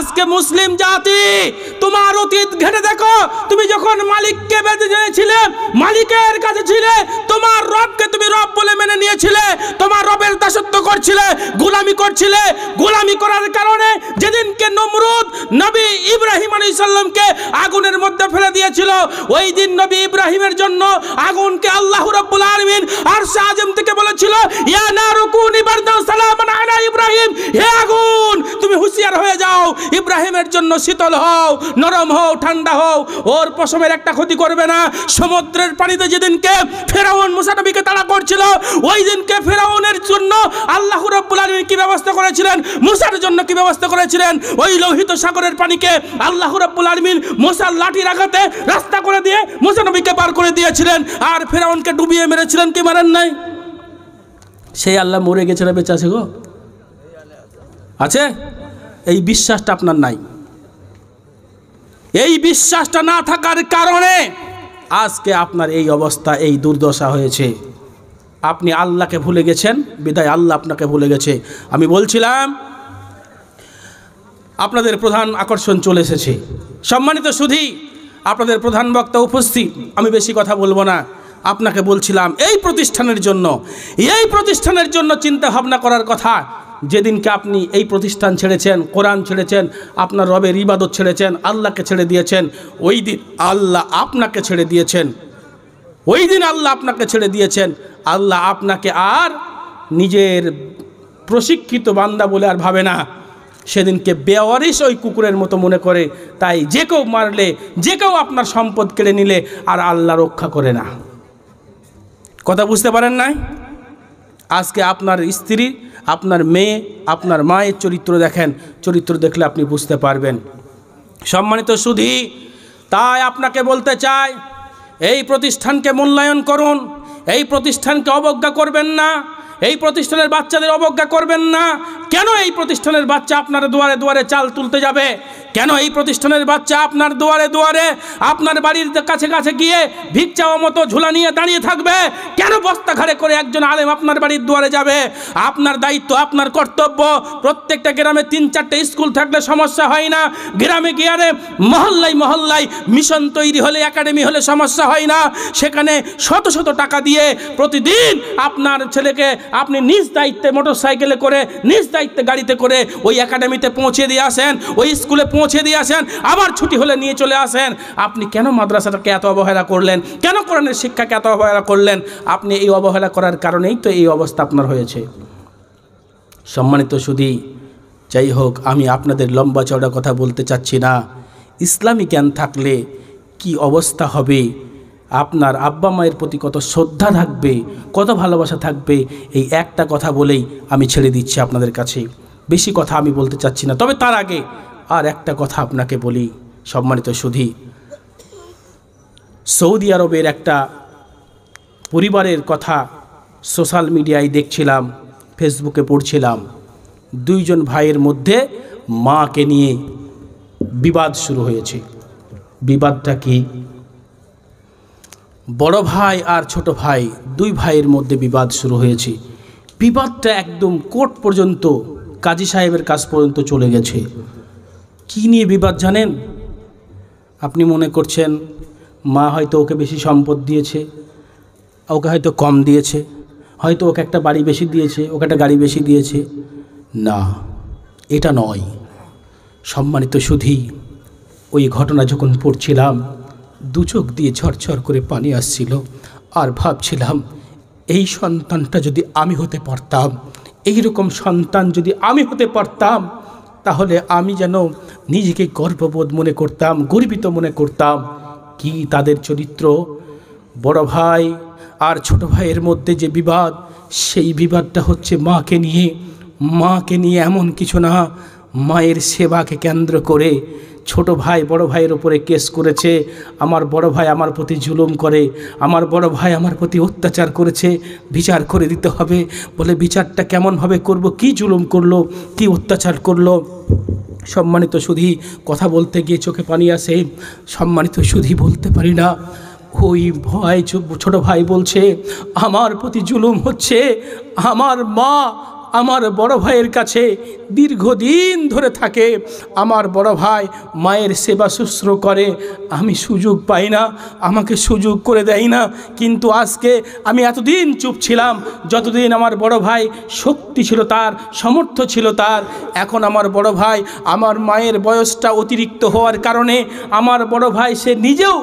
আজকে মুসলিম জাতি তোমার অতীত ঘেটে দেখো, তুমি যখন মালিককে বেঁধে জেনেছিলে, মালিকের কাছে ছিলে, তোমার রবকে তুমি রব বলে মেনে নিয়েছিলে, তোমার রবের দাসত্ব করছিলে, গোলামি করছিলে। গোলামি করার কারণে যেদিনকে নমরুদ নবী ইব্রাহিম আলাইহিস সালামকে আগুনের মধ্যে ফেলে দিয়েছিল, ওই দিন নবী ইব্রাহিমের জন্য আগুনকে আল্লাহ রাব্বুল আলামিন আরশে আযম থেকে বলেছিল, ইয়া নারু কুনি বারদান সালামান আলা ইব্রাহিম, হে আগুন তুমি হুঁশিয়ার হয়ে যাও, ইব্রাহিমের জন্য শীতল হও, নরম হও, ঠান্ডা হও, ওর পশমের একটা ক্ষতি করবে না। সমুদ্রের পানিতে যেদিনকে ফেরাউন মুসা নবীকে তাড়া করছিল, ওই দিনকে ফেরাউনের জন্য আল্লাহ রাব্বুল আলামিন কি ব্যবস্থা করেছিলেন, মুসার জন্য কি ব্যবস্থা করেছিলেন? ওই লোহিত সাগরের পানিকে আল্লাহ রাব্বুল আলামিন মুসার লাঠির আঘাতে রাস্তা করে দিয়ে মুসা নবীকে পার করে দিয়েছিলেন, আর ফেরাউনকে ডুবিয়ে মেরেছিলেন, কি মারেন নাই? সেই আল্লাহ মরে গেছে না বেঁচে আছে গো? আছে? এই বিশ্বাসটা আপনার নাই। এই বিশ্বাসটা না থাকার কারণে আজকে আপনার এই অবস্থা, এই দুর্দশা হয়েছে। আপনি আল্লাহকে ভুলে গেছেন, বিদায় আল্লাহ আপনাকে ভুলে গেছে। আমি বলছিলাম আপনাদের প্রধান আকর্ষণ চলে এসেছে। সম্মানিত সুধী, আপনাদের প্রধান বক্তা উপস্থিত, আমি বেশি কথা বলবো না। আপনাকে বলছিলাম এই প্রতিষ্ঠানের জন্য চিন্তা ভাবনা করার কথা। যেদিনকে আপনি এই প্রতিষ্ঠান ছেড়েছেন, কোরআন ছেড়েছেন, আপনার রবের ইবাদত ছেড়েছেন, আল্লাহকে ছেড়ে দিয়েছেন, ওই দিন আল্লাহ আপনাকে ছেড়ে দিয়েছেন। ওই দিন আল্লাহ আপনাকে ছেড়ে দিয়েছেন। আল্লাহ আপনাকে আর নিজের প্রশিক্ষিত বান্দা বলে আর ভাবে না। সেদিনকে বেওয়ারিশ ওই কুকুরের মতো মনে করে। তাই যে কেউ মারলে, যে কেউ আপনার সম্পদ কেড়ে নিলে আর আল্লাহ রক্ষা করে না। কথা বুঝতে পারেন নাই? আজকে আপনার স্ত্রী, আপনার মেয়ে, আপনার মায়ের চরিত্র দেখেন, চরিত্র দেখলে আপনি বুঝতে পারবেন। সম্মানিত সুধী, তাই আপনাকে বলতে চাই, এই প্রতিষ্ঠানকে মূল্যায়ন করুন, এই প্রতিষ্ঠানকে অবজ্ঞা করবেন না, এই প্রতিষ্ঠানের বাচ্চাদের অবজ্ঞা করবেন না। কেন এই প্রতিষ্ঠানের বাচ্চা আপনার দুয়ারে দুয়ারে চাল তুলতে যাবে? কেন এই প্রতিষ্ঠানের বাচ্চা আপনার দুয়ারে দুয়ারে, আপনার বাড়ির কাছে কাছে গিয়ে ভিক চাওয়া মতো ঝোলা নিয়ে দাঁড়িয়ে থাকবে? কেন বস্তা ঘাড়ে করে একজন আলেম আপনার বাড়ির দুয়ারে যাবে? আপনার দায়িত্ব, আপনার কর্তব্য। প্রত্যেকটা গ্রামে 3-4টে স্কুল থাকলে সমস্যা হয় না। গ্রামে গিয়ে মহল্লায় মহল্লায় মিশন তৈরি হলে, একাডেমি হলে সমস্যা হয় না। সেখানে শত শত টাকা দিয়ে প্রতিদিন আপনার ছেলেকে আপনি নিজ দায়িত্বে মোটরসাইকেলে করে, নিজ দায়িত্বে গাড়িতে করে ওই একাডেমিতে পৌঁছে দিয়ে আসেন, ওই স্কুলে পৌঁছে দিয়ে আসেন, আবার ছুটি হলে নিয়ে চলে আসেন। আপনি কেন মাদ্রাসাটাকে এত অবহেলা করলেন? কেন কোরআনের শিক্ষাকে এত অবহেলা করলেন? আপনি এই অবহেলা করার কারণেই তো এই অবস্থা আপনার হয়েছে। সম্মানিত সুধী, যাই হোক, আমি আপনাদের লম্বা চওড়া কথা বলতে চাচ্ছি না। ইসলামী জ্ঞান থাকলে কি অবস্থা হবে, আপনার আব্বা মায়ের প্রতি কত শ্রদ্ধা থাকবে, কত ভালোবাসা থাকবে, এই একটা কথা বলেই আমি ছেড়ে দিচ্ছি আপনাদের কাছে। বেশি কথা আমি বলতে চাচ্ছি না। তবে তার আগে আর একটা কথা আপনাকে বলি। সম্মানিত সুধী, সৌদি আরবের একটা পরিবারের কথা সোশ্যাল মিডিয়ায় দেখছিলাম, ফেসবুকে পড়ছিলাম। 2 জন ভাইয়ের মধ্যে মাকে নিয়ে বিবাদ শুরু হয়েছে। বিবাদটা কি? বড় ভাই আর ছোট ভাই, 2 ভাইয়ের মধ্যে বিবাদ শুরু হয়েছে। বিবাদটা একদম কোর্ট পর্যন্ত, কাজী সাহেবের কাছ পর্যন্ত চলে গেছে। কি নিয়ে বিবাদ জানেন? আপনি মনে করছেন মা হয়তো ওকে বেশি সম্পদ দিয়েছে, ওকে হয়তো কম দিয়েছে, হয়তো ওকে একটা বাড়ি বেশি দিয়েছে, ওকে একটা গাড়ি বেশি দিয়েছে। না, এটা নয়। সম্মানিত সুধী, ওই ঘটনা যখন পড়ছিলাম, 2 চোখ দিয়ে ঝরঝর করে পানি আসছিল। আর ভাবছিলাম, এই সন্তানটা যদি আমি হতে পারতাম, এই রকম সন্তান যদি আমি হতে পারতাম, তাহলে আমি যেন নিজেকে গর্ববোধ মনে করতাম, গর্বিত মনে করতাম। কি তাদের চরিত্র! বড় ভাই আর ছোট ভাইয়ের মধ্যে যে বিবাদ, সেই বিবাদটা হচ্ছে মাকে নিয়ে। মাকে নিয়ে এমন কিছু না, মায়ের সেবাকে কেন্দ্র করে ছোট ভাই বড় ভাইয়ের উপরে কেস করেছে। আমার বড় ভাই আমার প্রতি জুলুম করে, আমার বড় ভাই আমার প্রতি অত্যাচার করেছে, বিচার করে দিতে হবে। বলে বিচারটা কেমনভাবে করব? কি জুলুম করলো, কি অত্যাচার করলো? সম্মানিত সুধী, কথা বলতে গিয়ে চোখে পানি আসে। সম্মানিত সুধী, বলতে পারি না। ওই ভাই, ছোট ভাই বলছে আমার প্রতি জুলুম হচ্ছে, আমার মা আমার বড় ভাইয়ের কাছে দীর্ঘদিন ধরে থাকে, আমার বড় ভাই মায়ের সেবা শুশ্রূষা করে, আমি সুযোগ পাই না, আমাকে সুযোগ করে দেয় না। কিন্তু আজকে আমি এতদিন চুপ ছিলাম যতদিন আমার বড় ভাই শক্তি ছিল তার, সামর্থ্য ছিল তার। এখন আমার বড় ভাই, আমার মায়ের বয়সটা অতিরিক্ত হওয়ার কারণে আমার বড় ভাই সে নিজেও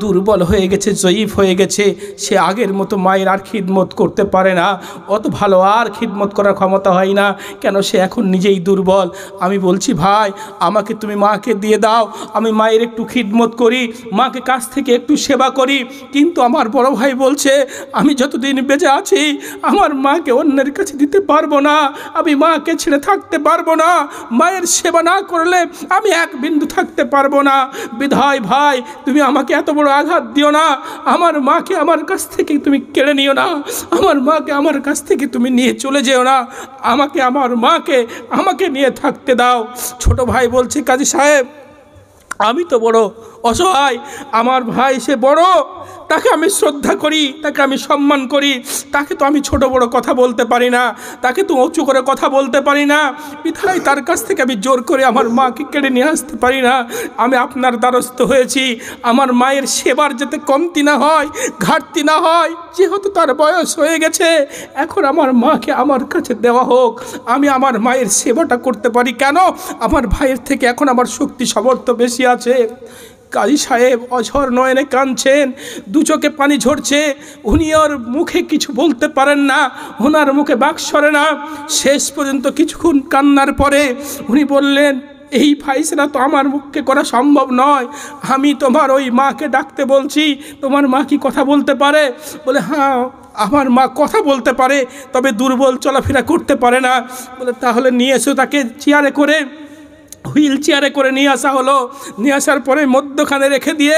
দুর্বল হয়ে গেছে, জয়ীফ হয়ে গেছে। সে আগের মতো মায়ের আর খিদমত করতে পারে না, অত ভালো আর খিদমত করার ক্ষমতা হয় না, কেন সে এখন নিজেই দুর্বল। আমি বলছি ভাই আমাকে তুমি মাকে দিয়ে দাও, আমি মায়ের একটু খিদমত করি, মাকে কাছ থেকে একটু সেবা করি। কিন্তু আমার বড় ভাই বলছে আমি যতদিন বেঁচে আছি আমার মাকে অন্যের কাছে দিতে পারবো না, আমি মাকে ছেড়ে থাকতে পারবো না, মায়ের সেবা না করলে আমি এক বিন্দু থাকতে পারবো না। বিধায় ভাই তুমি আমাকে এত বড় আঘাত দিও না, আমার মাকে আমার কাছ থেকে তুমি কেড়ে নিও না, আমার মাকে আমার কাছ থেকে তুমি নিয়ে চলে যেও না, আমাকে আমার মাকে আমাকে নিয়ে থাকতে দাও। ছোট ভাই বলছে কাজী সাহেব আমি তো বড় অসহায়, আমার ভাই সে বড়, তাকে আমি শ্রদ্ধা করি, তাকে আমি সম্মান করি, তাকে তো আমি ছোট বড় কথা বলতে পারি না, তাকে তো উঁচু করে কথা বলতে পারি না, বিধায় তার কাছ থেকে আমি জোর করে আমার মাকে কেড়ে নিয়ে আসতে পারি না। আমি আপনার দ্বারস্থ হয়েছি, আমার মায়ের সেবার যাতে কমতি না হয়, ঘাটতি না হয়, যেহেতু তার বয়স হয়ে গেছে এখন আমার মাকে আমার কাছে দেওয়া হোক, আমি আমার মায়ের সেবাটা করতে পারি। কেন? আমার ভাইয়ের থেকে এখন আমার শক্তি সামর্থ্য বেশি আছে। কাজী সাহেব অঝর নয়নে কাঁদছেন, দু চোখে পানি ঝরছে, উনি ওর মুখে কিছু বলতে পারেন না, ওনার মুখে বাক সরে না। শেষ পর্যন্ত কিছুক্ষণ কান্নার পরে উনি বললেন এই ফাইসলা তো আমার মুখে করা সম্ভব নয়, আমি তোমার ওই মাকে ডাকতে বলছি, তোমার মা কি কথা বলতে পারে? বলে হ্যাঁ আমার মা কথা বলতে পারে, তবে দুর্বল চলাফেরা করতে পারে না। বলে তাহলে নিয়ে এসো তাকে, চেয়ারে করে হুইল চেয়ারে করে নিয়ে আসা হলো। নিয়ে আসার পরে মধ্যখানে রেখে দিয়ে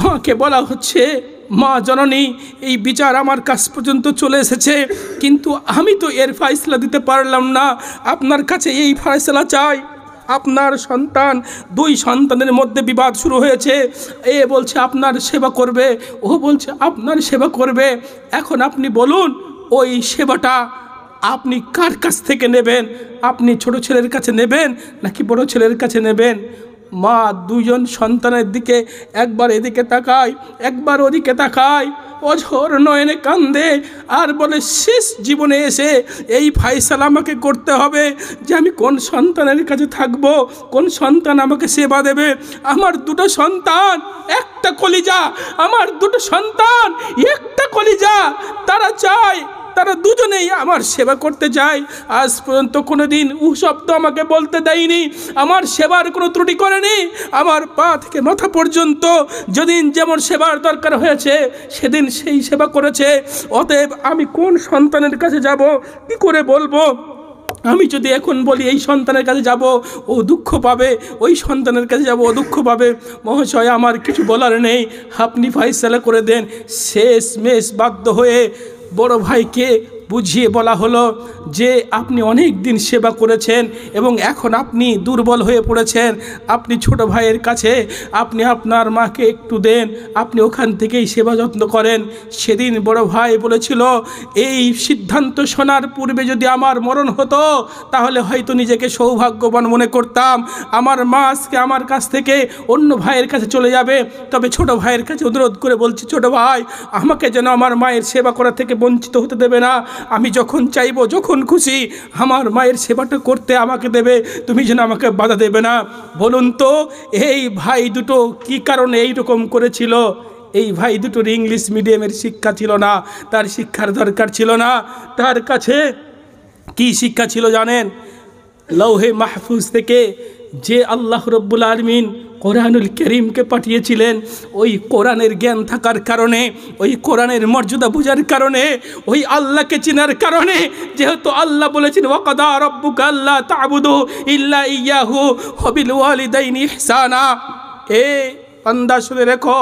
মাকে বলা হচ্ছে মা জননী এই বিচার আমার কাছ পর্যন্ত চলে এসেছে, কিন্তু আমি তো এর ফয়সালা দিতে পারলাম না, আপনার কাছে এই ফয়সালা চাই। আপনার সন্তান, দুই সন্তানের মধ্যে বিবাদ শুরু হয়েছে, এ বলছে আপনার সেবা করবে, ও বলছে আপনার সেবা করবে। এখন আপনি বলুন ওই সেবাটা আপনি কার কাছ থেকে নেবেন? আপনি ছোট ছেলের কাছে নেবেন নাকি বড় ছেলের কাছে নেবেন? মা দুজন সন্তানের দিকে একবার এদিকে তাকায়, একবার ওদিকে তাকায়, অঝর নয়নে কান্দে আর বলে শেষ জীবনে এসে এই ফয়সালা আমাকে করতে হবে যে আমি কোন সন্তানের কাছে থাকব, কোন সন্তান আমাকে সেবা দেবে। আমার দুটো সন্তান একটা কলিজা, আমার দুটো সন্তান একটা কলিজা, তারা চায়, তারা দুজনেই আমার সেবা করতে চায়। আজ পর্যন্ত কোনো দিন শব্দ আমাকে বলতে দেয়নি, আমার সেবার কোনো ত্রুটি করেনি, আমার পা থেকে মাথা পর্যন্ত যেদিন যেমন সেবার দরকার হয়েছে সেদিন সেই সেবা করেছে। অতএব আমি কোন সন্তানের কাছে যাব, কি করে বলবো? আমি যদি এখন বলি এই সন্তানের কাছে যাব ও দুঃখ পাবে, ওই সন্তানের কাছে যাব ও দুঃখ পাবে। মহাশয় আমার কিছু বলার নেই, আপনি ফয়সালা করে দেন। শেষ মেশ বাধ্য হয়ে বড় ভাইকে বুঝিয়ে বলা হলো যে আপনি অনেক দিন সেবা করেছেন এবং এখন আপনি দুর্বল হয়ে পড়েছেন, আপনি ছোট ভাইয়ের কাছে আপনি আপনার মাকে একটু দেন, আপনি ওখান থেকেই সেবা যত্ন করেন। সেদিন বড় ভাই বলেছিল এই সিদ্ধান্ত শোনার পূর্বে যদি আমার মরণ হতো তাহলে হয়তো নিজেকে সৌভাগ্যবান মনে করতাম, আমার মা আজকে আমার কাছ থেকে অন্য ভাইয়ের কাছে চলে যাবে। তবে ছোট ভাইয়ের কাছে অনুরোধ করে বলছি, ছোট ভাই আমাকে যেন আমার মায়ের সেবা করা থেকে বঞ্চিত হতে দেবে না, আমি যখন চাইবো যখন খুশি আমার মায়ের সেবাটা করতে আমাকে দেবে, তুমি যেন আমাকে বাধা দেবে না। বলুন তো এই ভাই দুটো কি কারণে এইরকম করেছিল? এই ভাই দুটোর ইংলিশ মিডিয়ামের শিক্ষা ছিল না, তার শিক্ষার দরকার ছিল না। তার কাছে কি শিক্ষা ছিল জানেন? লৌহে মাহফুজ থেকে যে আল্লাহ রব্বুল আলামিন কোরআনুল কারীমকে পাঠিয়েছিলেন, ওই কোরআনের জ্ঞান থাকার কারণে, ওই কোরআনের মর্যাদা বোঝার কারণে, ওই আল্লাহকে চেনার কারণে, যেহেতু আল্লাহ বলেছেন ওয়াকাদা রাব্বুকা আল্লা তা'বুদু ইল্লা ইয়াহু ওয়া বিল ওয়ালিদাইনি ইহসানা। বান্দা শুনে রেখো,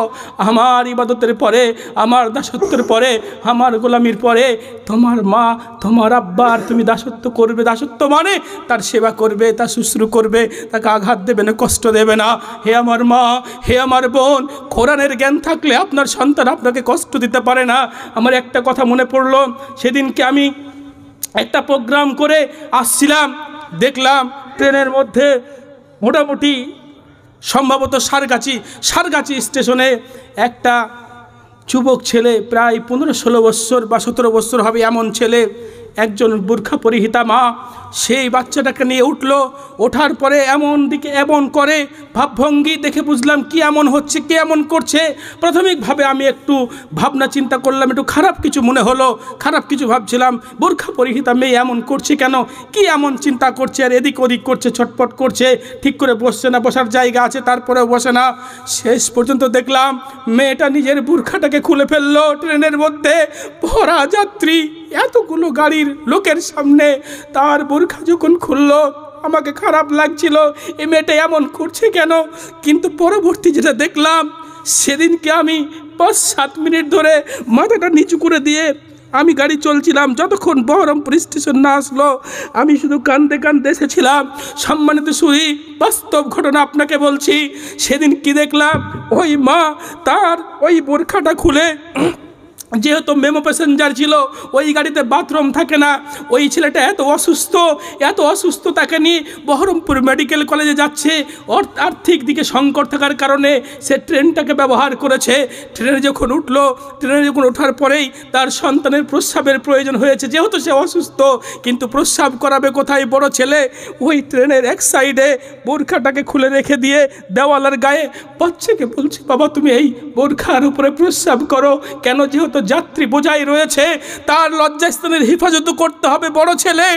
আমার ইবাদতের পরে, আমার দাসত্বের পরে, আমার গোলামির পরে তোমার মা তোমার আব্বার তুমি দাসত্ব করবে। দাসত্ব মানে তার সেবা করবে, তার শুশ্রূষা করবে, তাকে আঘাত দেবে না, কষ্ট দেবে না। হে আমার মা, হে আমার বোন, কোরআনের জ্ঞান থাকলে আপনার সন্তান আপনাকে কষ্ট দিতে পারে না। আমার একটা কথা মনে পড়লো, সেদিনকে আমি একটা প্রোগ্রাম করে আসছিলাম, দেখলাম ট্রেনের মধ্যে মোটামুটি সম্ভবত সারগাছি স্টেশনে একটা যুবক ছেলে, প্রায় 15-16 বছর বা 17 বছর হবে এমন ছেলে, একজন বোরখা পরিহিতা মা সেই বাচ্চাটাকে নিয়ে উঠলো। ওঠার পরে এমন করে ভাবভঙ্গি দেখে বুঝলাম কি এমন হচ্ছে, কি এমন করছে। প্রাথমিকভাবে আমি একটু ভাবনা চিন্তা করলাম, একটু খারাপ কিছু মনে হলো, খারাপ কিছু ভাবছিলাম, বোরখা পরিহিতা মেয়ে এমন করছে কেন, কি এমন চিন্তা করছে, আর এদিক ওদিক করছে, ছটপট করছে, ঠিক করে বসছে না, বসার জায়গা আছে তারপরেও বসে না। শেষ পর্যন্ত দেখলাম মেয়েটা নিজের বোরখাটাকে খুলে ফেললো ট্রেনের মধ্যে, ভরা যাত্রী, এতগুলো গাড়ির লোকের সামনে তার বোরখা যখন খুললো, আমাকে খারাপ লাগছিল, এই মেয়েটা এমন করছে কেন। কিন্তু পরবর্তী যেটা দেখলাম, সেদিনকে আমি 5-7 মিনিট ধরে মাথাটা নিচু করে দিয়ে আমি গাড়ি চলছিলাম, যতক্ষণ বহরমপুর স্টেশন না আসলো আমি শুধু কান্দে কান্দে এসেছিলাম। সম্মানিত সুধী, বাস্তব ঘটনা আপনাকে বলছি। সেদিন কি দেখলাম, ওই মা তার ওই বোরখাটা খুলে, যেহেতু মেমো প্যাসেঞ্জার ছিল, ওই গাড়িতে বাথরুম থাকে না, ওই ছেলেটা এত অসুস্থ তাকে নিয়ে বহরমপুর মেডিকেল কলেজে যাচ্ছে। আর্থিক দিকে সংকট থাকার কারণে সে ট্রেনটাকে ব্যবহার করেছে। ট্রেনে যখন ওঠার পরেই তার সন্তানের প্রস্রাবের প্রয়োজন হয়েছে, যেহেতু সে অসুস্থ, কিন্তু প্রস্রাব করাবে কোথায় বড় ছেলে, ওই ট্রেনের এক সাইডে বোরখাটাকে খুলে রেখে দিয়ে দেওয়ালের গায়ে বাচ্চাকে বলছে, বাবা তুমি এই বোরখার উপরে প্রস্রাব করো কেন, যেহেতু যাত্রী বোঝাই রয়েছে, তার লজ্জাস্থানের হেফাজত করতে হবে বড় ছেলে।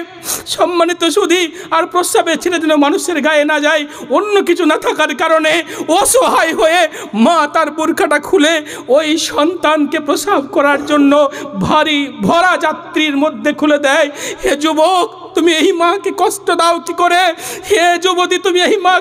সম্মানিত সুধী, আর প্রস্রাবে ছেলে যেন মানুষের গায়ে না যায়, অন্য কিছু না থাকার কারণে অসহায় হয়ে মা তার বোরখাটা খুলে ওই সন্তানকে প্রস্রাব করার জন্য ভরা যাত্রীর মধ্যে খুলে দেয়। হে যুবক, তুমি এই মাকে কষ্ট দাও কি করে? হে যুবতী, তুমি এই মা